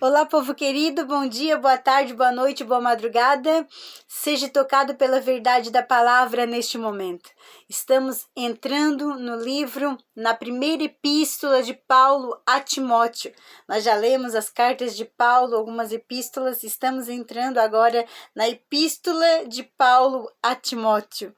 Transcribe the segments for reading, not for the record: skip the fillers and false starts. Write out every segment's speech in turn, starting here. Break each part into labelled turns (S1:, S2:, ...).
S1: Olá, povo querido, bom dia, boa tarde, boa noite, boa madrugada. Seja tocado pela verdade da palavra neste momento. Estamos entrando no livro, na primeira epístola de Paulo a Timóteo. Nós já lemos as cartas de Paulo, algumas epístolas, estamos entrando agora na epístola de Paulo a Timóteo.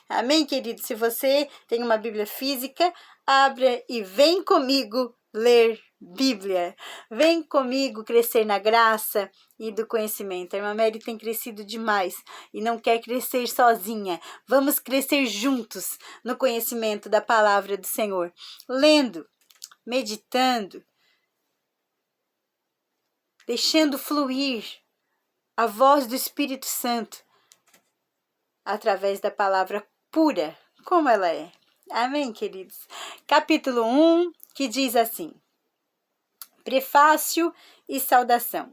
S1: Amém, querido? Se você tem uma Bíblia física, abra e vem comigo ler Bíblia. Vem comigo crescer na graça e do conhecimento. A irmã Mary tem crescido demais e não quer crescer sozinha. Vamos crescer juntos no conhecimento da palavra do Senhor. Lendo, meditando, deixando fluir a voz do Espírito Santo através da palavra pura, como ela é. Amém, queridos? Capítulo 1, que diz assim: Prefácio e saudação.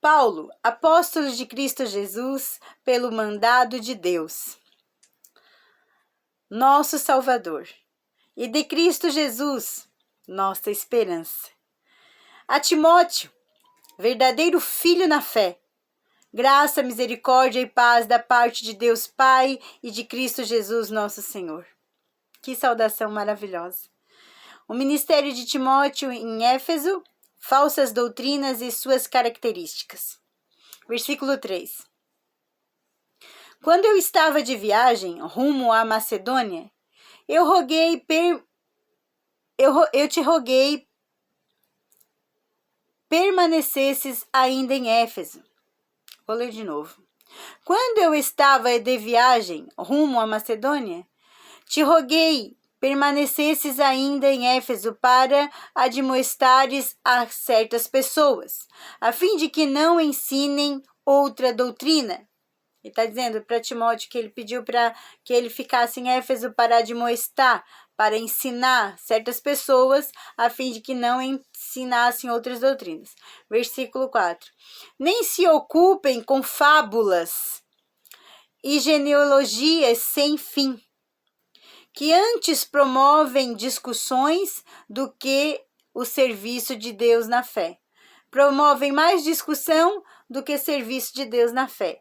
S1: Paulo, apóstolo de Cristo Jesus, pelo mandado de Deus, nosso Salvador, e de Cristo Jesus, nossa esperança. A Timóteo, verdadeiro filho na fé, graça, misericórdia e paz da parte de Deus Pai e de Cristo Jesus, nosso Senhor. Que saudação maravilhosa! O ministério de Timóteo em Éfeso, falsas doutrinas e suas características. Versículo 3. Quando eu estava de viagem rumo à Macedônia, eu te roguei permanecesses ainda em Éfeso. Vou ler de novo. Quando eu estava de viagem rumo à Macedônia, te roguei permanecesses ainda em Éfeso para admoestares a certas pessoas, a fim de que não ensinem outra doutrina. Ele está dizendo para Timóteo que ele pediu para que ele ficasse em Éfeso para admoestar, para ensinar certas pessoas, a fim de que não ensinassem outras doutrinas. Versículo 4. Nem se ocupem com fábulas e genealogias sem fim, que antes promovem discussões do que o serviço de Deus na fé. Promovem mais discussão do que serviço de Deus na fé.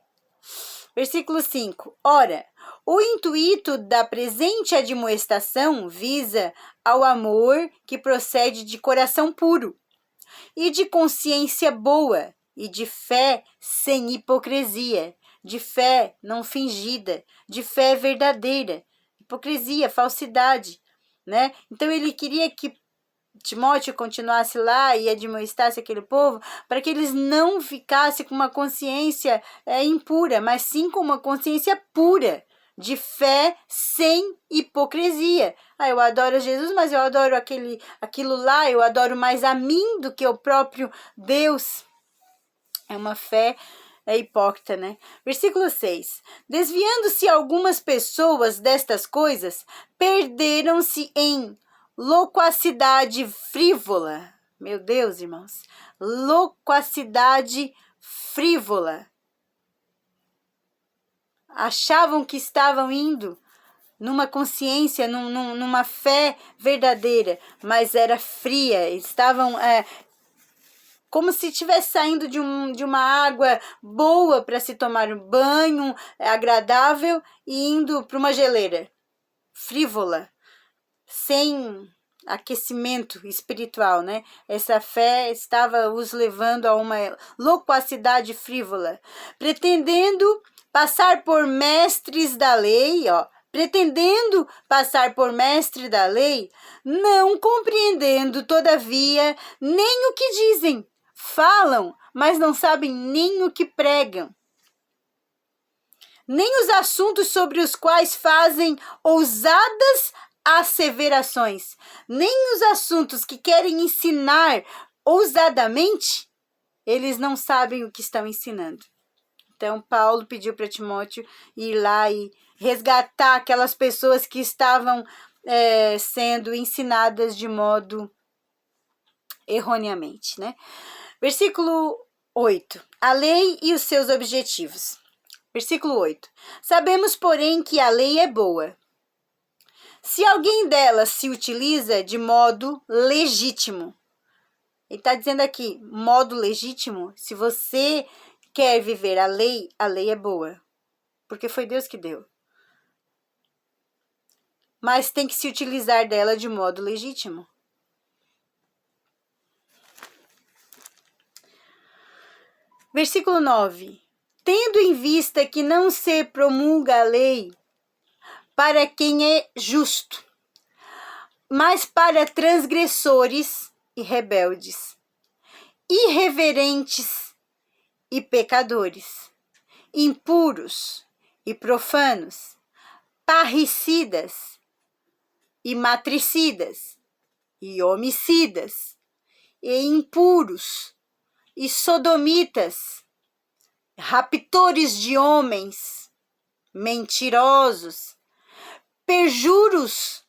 S1: Versículo 5. Ora, o intuito da presente admoestação visa ao amor que procede de coração puro, e de consciência boa, e de fé sem hipocrisia, de fé não fingida, de fé verdadeira. Hipocrisia, falsidade, né? Então ele queria que Timóteo continuasse lá e admoestasse aquele povo para que eles não ficassem com uma consciência impura, mas sim com uma consciência pura, de fé sem hipocrisia. Eu adoro Jesus, mas eu adoro aquilo lá, eu adoro mais a mim do que o próprio Deus. É uma fé hipócrita, né? Versículo 6. Desviando-se algumas pessoas destas coisas, perderam-se em loquacidade frívola. Meu Deus, irmãos. Loquacidade frívola. Achavam que estavam indo numa consciência, numa fé verdadeira, mas era fria. Estavam como se estivesse saindo de uma água boa para se tomar um banho agradável e indo para uma geleira frívola, sem aquecimento espiritual, né? Essa fé estava os levando a uma loquacidade frívola, pretendendo passar por mestres da lei, pretendendo passar por mestre da lei, não compreendendo, todavia, nem o que dizem. Falam, mas não sabem nem o que pregam, nem os assuntos sobre os quais fazem ousadas asseverações, nem os assuntos que querem ensinar ousadamente, eles não sabem o que estão ensinando. Então, Paulo pediu para Timóteo ir lá e resgatar aquelas pessoas que estavam sendo ensinadas de modo erroneamente, né? Versículo 8. A lei e os seus objetivos. Versículo 8. Sabemos, porém, que a lei é boa, se alguém dela se utiliza de modo legítimo. Ele está dizendo aqui, modo legítimo, se você quer viver a lei é boa. Porque foi Deus que deu. Mas tem que se utilizar dela de modo legítimo. Versículo 9. Tendo em vista que não se promulga a lei para quem é justo, mas para transgressores e rebeldes, irreverentes e pecadores, impuros e profanos, parricidas e matricidas, e homicidas, e impuros, e sodomitas, raptores de homens, mentirosos, perjuros,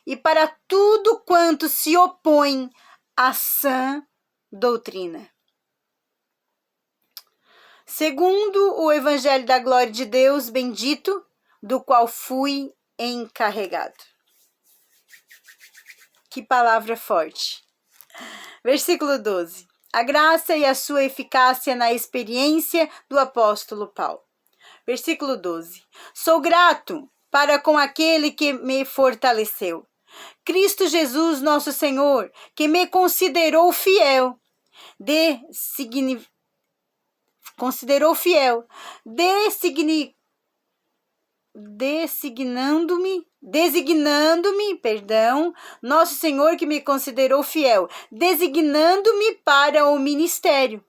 S1: e para tudo quanto se opõe à sã doutrina. Segundo o Evangelho da Glória de Deus bendito, do qual fui encarregado. Que palavra forte. Versículo 12. A graça e a sua eficácia na experiência do apóstolo Paulo. Versículo 12. Sou grato para com aquele que me fortaleceu, Cristo Jesus nosso Senhor, que me considerou fiel, designando-me, nosso Senhor que me considerou fiel, designando-me para o ministério.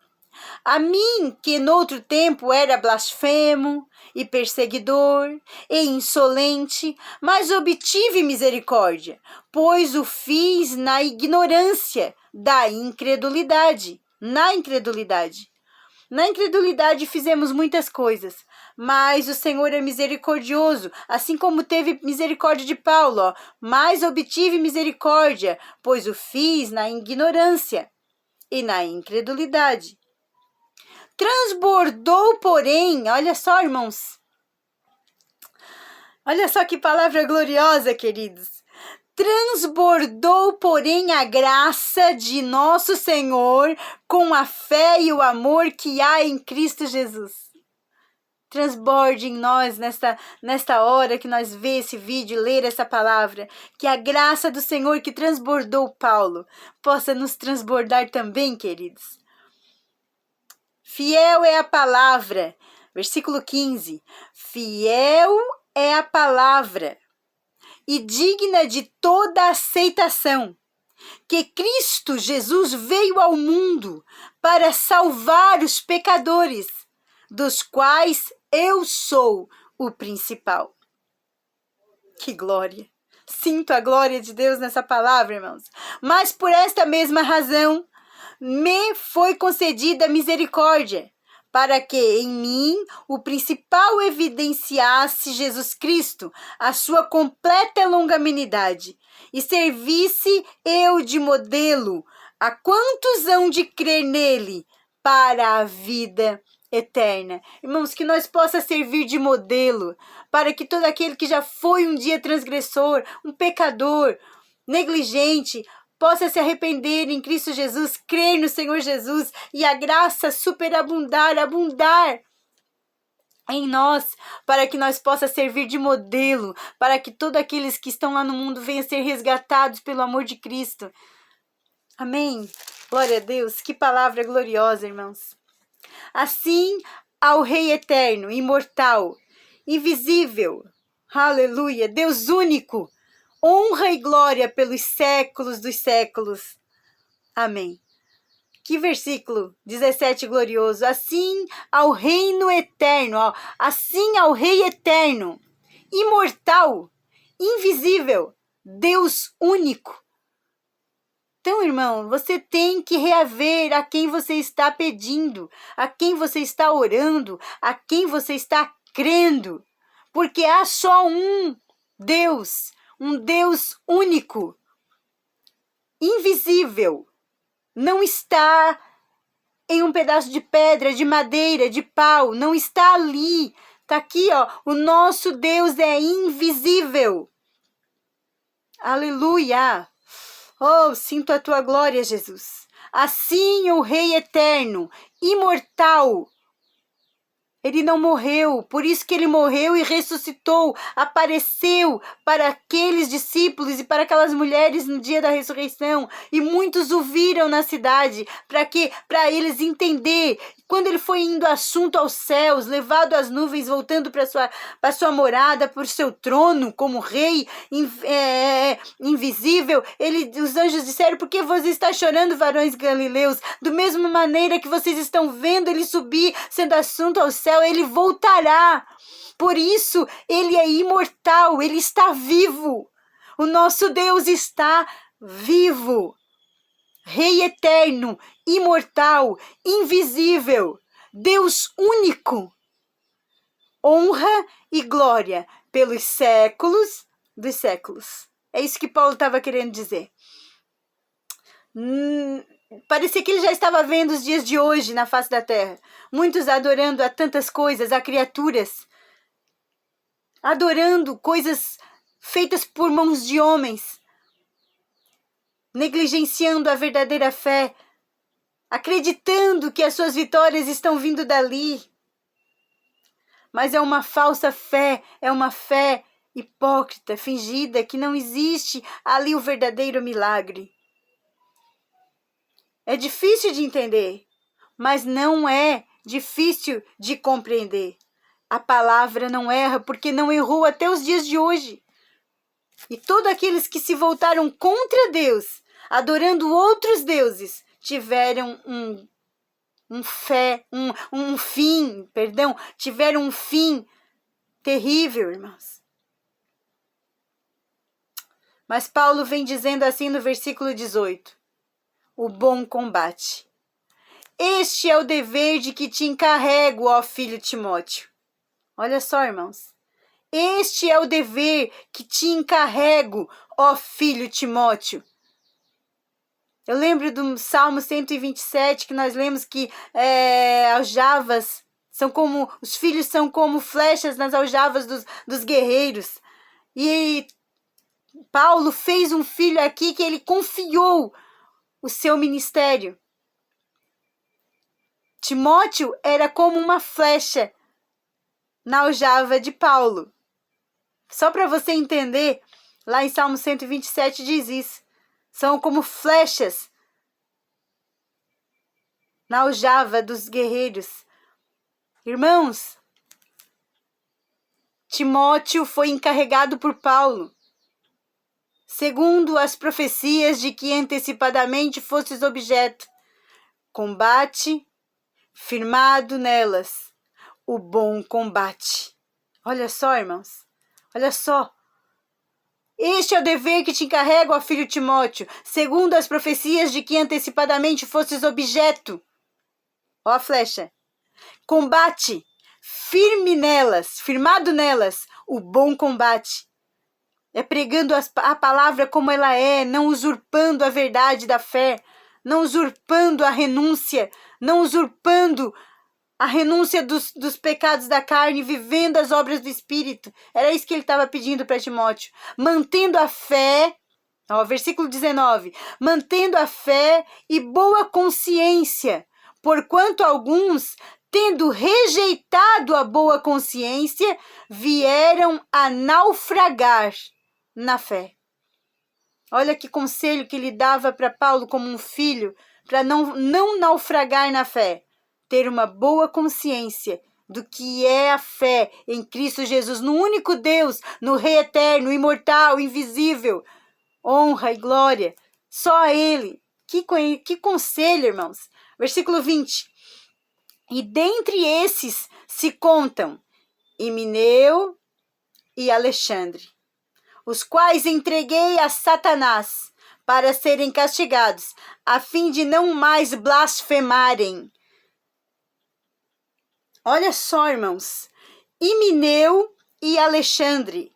S1: A mim, que noutro tempo era blasfemo e perseguidor e insolente, mas obtive misericórdia, pois o fiz na ignorância da incredulidade. Na incredulidade fizemos muitas coisas, mas o Senhor é misericordioso, assim como teve misericórdia de Paulo, mas obtive misericórdia, pois o fiz na ignorância e na incredulidade. Transbordou, porém, olha só, irmãos, olha só que palavra gloriosa, queridos. Transbordou, porém, a graça de nosso Senhor com a fé e o amor que há em Cristo Jesus. Transborde em nós nesta hora que nós vê esse vídeo e ler essa palavra, que a graça do Senhor que transbordou Paulo possa nos transbordar também, queridos. Fiel é a palavra, versículo 15, fiel é a palavra e digna de toda aceitação, que Cristo Jesus veio ao mundo para salvar os pecadores, dos quais eu sou o principal. Que glória! Sinto a glória de Deus nessa palavra, irmãos. Mas por esta mesma razão, me foi concedida misericórdia, para que em mim o principal evidenciasse Jesus Cristo, a sua completa longanimidade, e servisse eu de modelo a quantos hão de crer nele para a vida eterna. Irmãos, que nós possa servir de modelo para que todo aquele que já foi um dia transgressor, um pecador, negligente, possa se arrepender em Cristo Jesus, crer no Senhor Jesus e a graça superabundar, abundar em nós, para que nós possa servir de modelo, para que todos aqueles que estão lá no mundo venham ser resgatados pelo amor de Cristo. Amém. Glória a Deus. Que palavra gloriosa, irmãos. Assim, ao Rei eterno, imortal, invisível, aleluia, Deus único, honra e glória pelos séculos dos séculos. Amém. Que versículo 17 glorioso. Assim ao reino eterno, assim ao Rei eterno, imortal, invisível, Deus único. Então, irmão, você tem que reaver a quem você está pedindo, a quem você está orando, a quem você está crendo. Porque há só um Deus único, invisível. Não está em um pedaço de pedra, de madeira, de pau, não está ali. Está aqui, o nosso Deus é invisível. Aleluia! Oh, sinto a tua glória, Jesus. Assim o Rei eterno, imortal, ele não morreu, por isso que ele morreu e ressuscitou, apareceu para aqueles discípulos e para aquelas mulheres no dia da ressurreição, e muitos o viram na cidade, para eles entender, quando ele foi indo assunto aos céus, levado às nuvens, voltando para sua morada, por seu trono, como rei invisível, os anjos disseram, por que você está chorando, varões galileus? Do mesma maneira que vocês estão vendo ele subir, sendo assunto ao céu, ele voltará. Por isso, ele é imortal, ele está vivo. O nosso Deus está vivo. Rei eterno, imortal, invisível, Deus único. Honra e glória pelos séculos dos séculos. É isso que Paulo estava querendo dizer. Parecia que ele já estava vendo os dias de hoje na face da terra. Muitos adorando a tantas coisas, a criaturas. Adorando coisas feitas por mãos de homens. Negligenciando a verdadeira fé. Acreditando que as suas vitórias estão vindo dali. Mas é uma falsa fé, é uma fé hipócrita, fingida, que não existe ali o verdadeiro milagre. É difícil de entender, mas não é difícil de compreender. A palavra não erra, porque não errou até os dias de hoje. E todos aqueles que se voltaram contra Deus, adorando outros deuses, tiveram tiveram um fim terrível, irmãos. Mas Paulo vem dizendo assim no versículo 18. O bom combate. Este é o dever de que te encarrego, ó filho Timóteo. Olha só, irmãos. Este é o dever que te encarrego, ó filho Timóteo. Eu lembro do Salmo 127, que nós lemos que aljavas os filhos são como flechas nas aljavas dos guerreiros. E Paulo fez um filho aqui que ele confiou o seu ministério. Timóteo era como uma flecha na aljava de Paulo. Só para você entender, lá em Salmo 127 diz isso. São como flechas na aljava dos guerreiros. Irmãos, Timóteo foi encarregado por Paulo, segundo as profecias de que antecipadamente fostes objeto. Combate, firmado nelas, o bom combate. Olha só, irmãos, olha só. Este é o dever que te encarrego, ó filho Timóteo, segundo as profecias de que antecipadamente fostes objeto. Ó a flecha. Combate, firmado nelas, o bom combate. É pregando a palavra como ela é, não usurpando a verdade da fé, não usurpando a renúncia, não usurpando a renúncia dos pecados da carne, vivendo as obras do Espírito. Era isso que ele estava pedindo para Timóteo. Mantendo a fé, versículo 19, mantendo a fé e boa consciência, porquanto alguns, tendo rejeitado a boa consciência, vieram a naufragar na fé. Olha que conselho que ele dava para Paulo como um filho, para não naufragar na fé. Ter uma boa consciência do que é a fé em Cristo Jesus, no único Deus, no Rei eterno, imortal, invisível. Honra e glória, só a Ele. Que conselho, irmãos. Versículo 20. E dentre esses se contam Himeneu e Alexandre, os quais entreguei a Satanás para serem castigados, a fim de não mais blasfemarem. Olha só, irmãos, Himeneu e Alexandre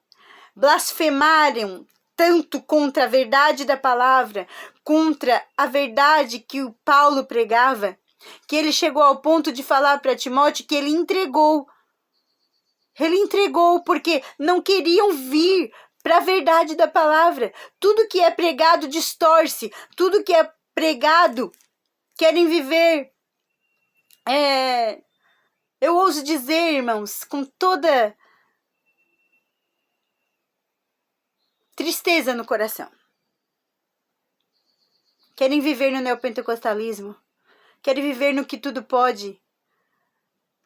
S1: blasfemaram tanto contra a verdade da palavra, contra a verdade que o Paulo pregava, que ele chegou ao ponto de falar para Timóteo que ele entregou. Ele entregou porque não queriam vir para a verdade da palavra. Tudo que é pregado distorce, tudo que é pregado querem viver, eu ouso dizer, irmãos, com toda tristeza no coração. Querem viver no neopentecostalismo, querem viver no que tudo pode,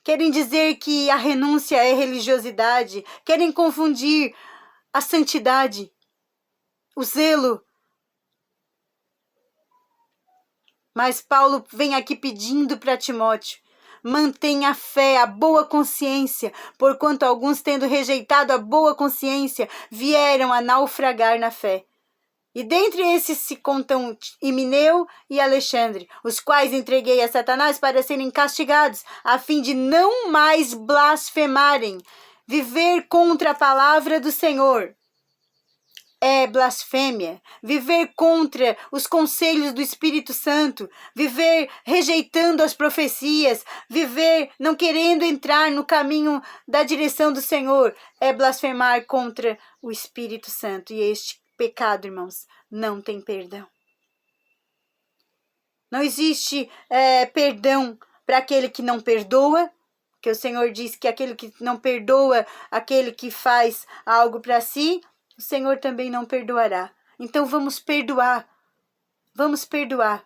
S1: querem dizer que a renúncia é religiosidade, querem confundir a santidade, o zelo. Mas Paulo vem aqui pedindo para Timóteo: mantenha a fé, a boa consciência, porquanto alguns, tendo rejeitado a boa consciência, vieram a naufragar na fé. E dentre esses se contam Himeneu e Alexandre, os quais entreguei a Satanás para serem castigados, a fim de não mais blasfemarem. Viver contra a palavra do Senhor é blasfêmia. Viver contra os conselhos do Espírito Santo, viver rejeitando as profecias, viver não querendo entrar no caminho da direção do Senhor, é blasfemar contra o Espírito Santo. E este pecado, irmãos, não tem perdão. Não existe perdão para aquele que não perdoa, que o Senhor diz que aquele que não perdoa, aquele que faz algo para si, o Senhor também não perdoará. Então vamos perdoar. Vamos perdoar.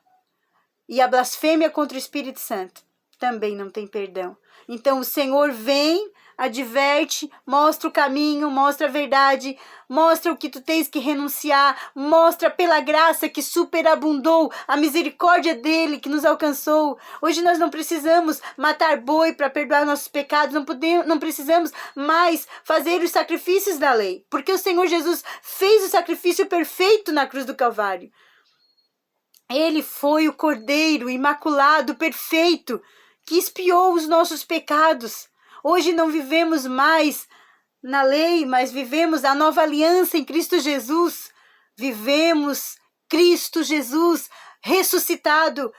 S1: E a blasfêmia contra o Espírito Santo também não tem perdão. Então o Senhor vem, adverte, mostra o caminho, mostra a verdade, mostra o que tu tens que renunciar, mostra pela graça que superabundou, a misericórdia dele que nos alcançou. Hoje nós não precisamos matar boi para perdoar nossos pecados, não precisamos mais fazer os sacrifícios da lei, porque o Senhor Jesus fez o sacrifício perfeito na cruz do Calvário. Ele foi o Cordeiro imaculado, perfeito, que expiou os nossos pecados. Hoje não vivemos mais na lei, mas vivemos a nova aliança em Cristo Jesus. Vivemos Cristo Jesus ressuscitado,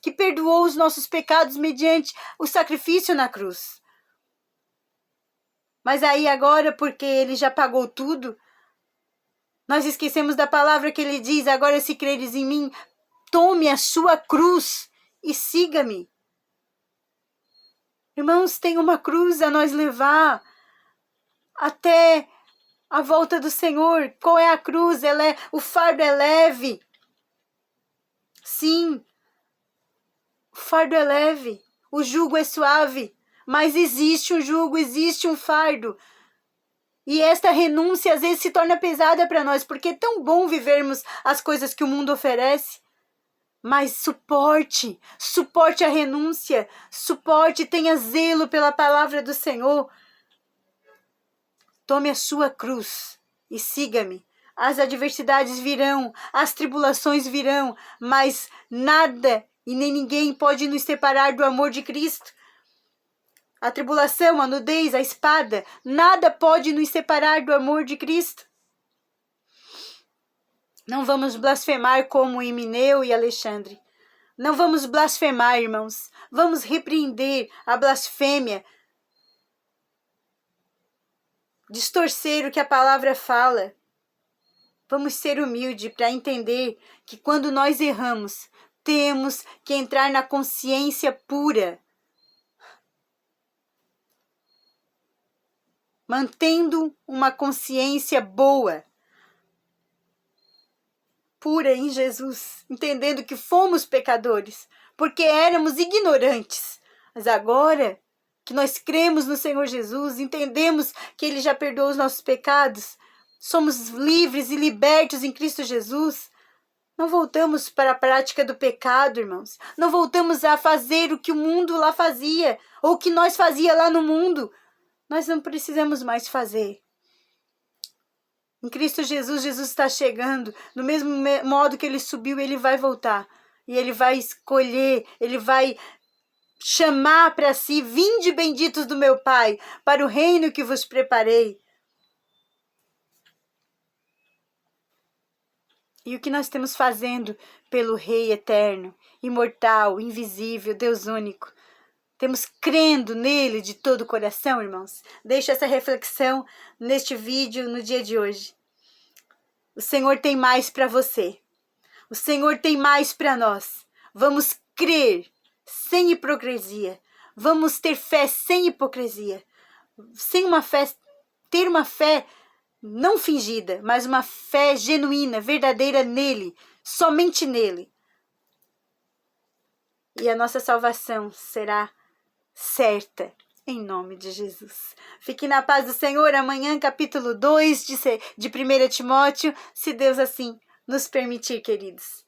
S1: que perdoou os nossos pecados mediante o sacrifício na cruz. Mas aí agora, porque ele já pagou tudo, nós esquecemos da palavra que ele diz: agora, se creres em mim, tome a sua cruz e siga-me. Irmãos, tem uma cruz a nós levar até a volta do Senhor. Qual é a cruz? O fardo é leve. Sim, o fardo é leve. O jugo é suave. Mas existe um jugo, existe um fardo. E esta renúncia às vezes se torna pesada para nós, porque é tão bom vivermos as coisas que o mundo oferece. Mas suporte a renúncia, tenha zelo pela palavra do Senhor. Tome a sua cruz e siga-me. As adversidades virão, as tribulações virão, mas nada e nem ninguém pode nos separar do amor de Cristo. A tribulação, a nudez, a espada, nada pode nos separar do amor de Cristo. Não vamos blasfemar como Himeneu e Alexandre. Não vamos blasfemar, irmãos. Vamos repreender a blasfêmia. Distorcer o que a palavra fala. Vamos ser humildes para entender que quando nós erramos, temos que entrar na consciência pura. Mantendo uma consciência boa. Pura em Jesus, entendendo que fomos pecadores, porque éramos ignorantes. Mas agora que nós cremos no Senhor Jesus, entendemos que Ele já perdoou os nossos pecados, somos livres e libertos em Cristo Jesus, não voltamos para a prática do pecado, irmãos. Não voltamos a fazer o que o mundo lá fazia, ou o que nós fazia lá no mundo. Nós não precisamos mais fazer. Em Cristo Jesus, Jesus está chegando. Do mesmo modo que Ele subiu, Ele vai voltar. E Ele vai escolher, Ele vai chamar para si: vinde benditos do meu Pai, para o reino que vos preparei. E o que nós estamos fazendo pelo Rei eterno, imortal, invisível, Deus único? Temos crendo nele de todo o coração, irmãos? Deixo essa reflexão neste vídeo no dia de hoje. O Senhor tem mais para você. O Senhor tem mais para nós. Vamos crer sem hipocrisia. Vamos ter fé sem hipocrisia. Ter uma fé não fingida, mas uma fé genuína, verdadeira nele, somente nele. E a nossa salvação será certa, em nome de Jesus. Fique na paz do Senhor. Amanhã, capítulo 2 de 1 Timóteo, se Deus assim nos permitir, queridos.